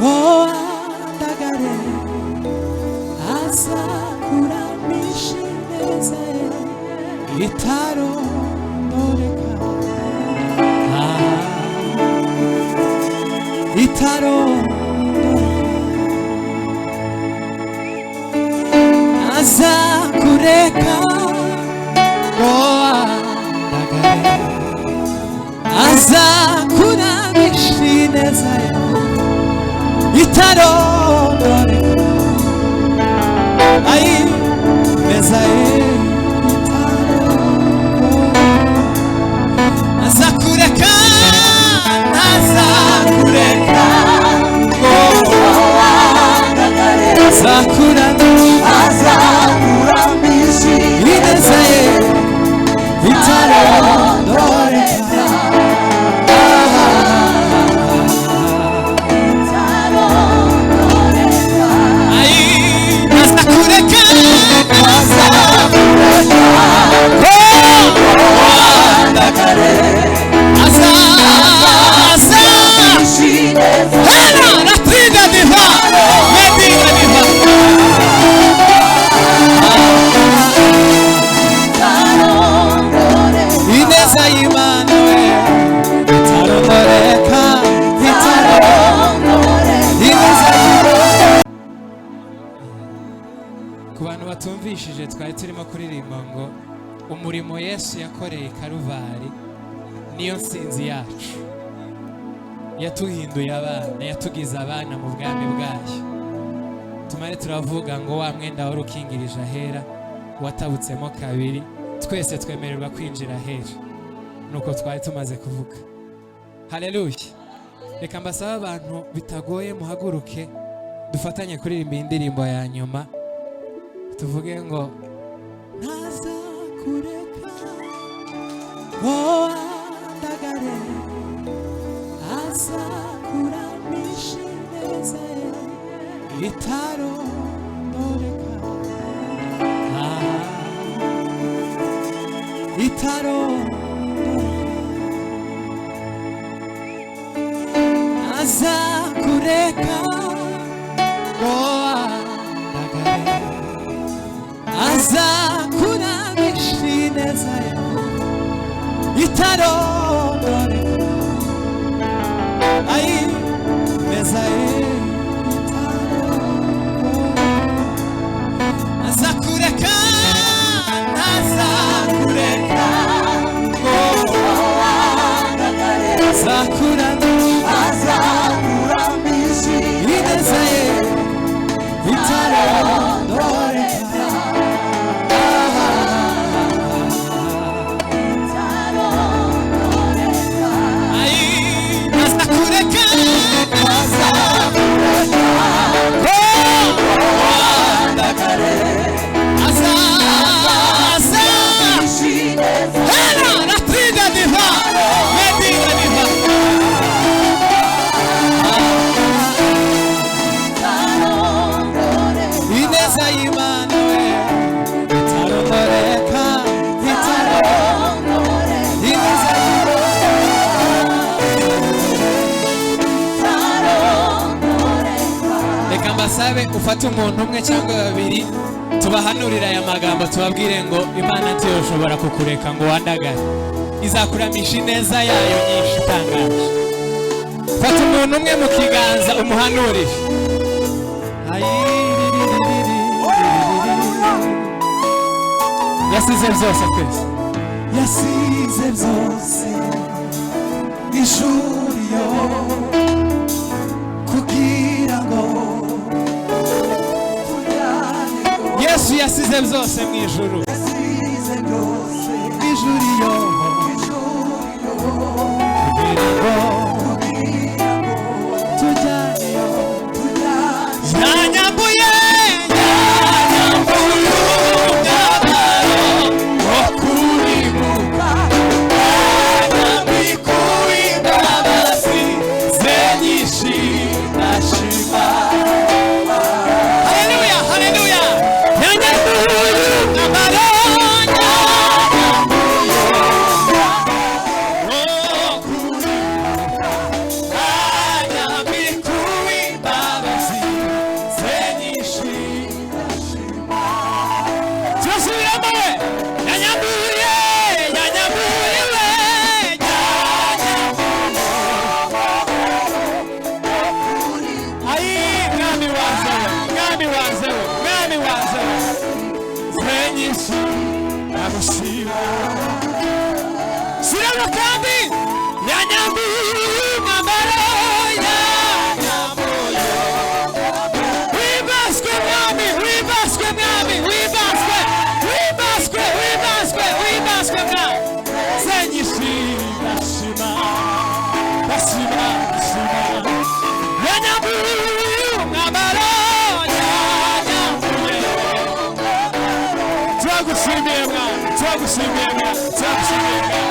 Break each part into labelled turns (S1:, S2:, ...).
S1: andagare azakuramisha ineza ye itarondoreka itarondoreka azakureka andagare azakuramisha ineza ye itarondoreka ai ineza ye azakureka azakureka azakuramisha ineza ye itarondoreka batumvishije twari turimo kuririmba ngo umurimo Yesu yakoreye Karuvari niyo nsinzi yacu, yatuhinduye abana, yatugize abana mu bwami bwayo. Tumare turavuga ngo wa mwenda wari ukingirije ahera watabutsemo kabiri, twese twemererwa kwinjira ahera. Nuko twari tumaze kuvuga. Haleluya. Reka mbasaba abantu bitagoye muhaguruke dufatanye kuririmba indirimbo ya nyuma. Tuvuge ngo nazakureka andagare azakuramisha ineza ye itarondoreka itarondoreka azakureka andagare azakuramisha ineza ye itarondoreka ai ineza ye itarondoreka azakureka azakureka azakuramisha ineza ye itarondoreka Sabe ufata umuntu umwe cyangwa babiri tubahanurira aya magambo tubabwire ngo Imana ntiyoshobora kukureka ngo wandagare, izakuramisha ineza yayo nyinshi itangaje. Fata umuntu umwe mu kiganza umuhanurire. Yasize byose kwese, yasize byose ijuriyo kugira ngo Yesu yasize byose mu ijuru, yasize byose ijuriyo kugira ngo tujyaneyo yanyambuye ndagushima sirano kandi yanyambuye umwambaro yanyambuye wibaswe mwami wibaswe mwami wibaswe wibaswe wibaswe wibaswe mwami senyishima shima bashima bashima yanyambuye umwambaro yanyambuye turagushimiye mwami turagushimiye mwami turagushimiye mwami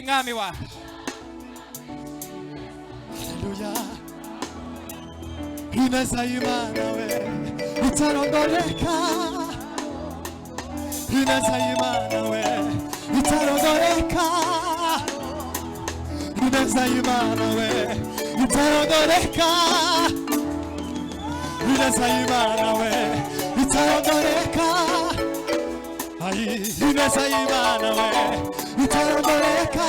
S1: mwami wa haleluya ineza y'Imana we itarondoreka ineza y'Imana we itarondoreka ineza y'Imana we itarondoreka ineza y'Imana we itarondoreka ay ineza y'Imana we itarondoreka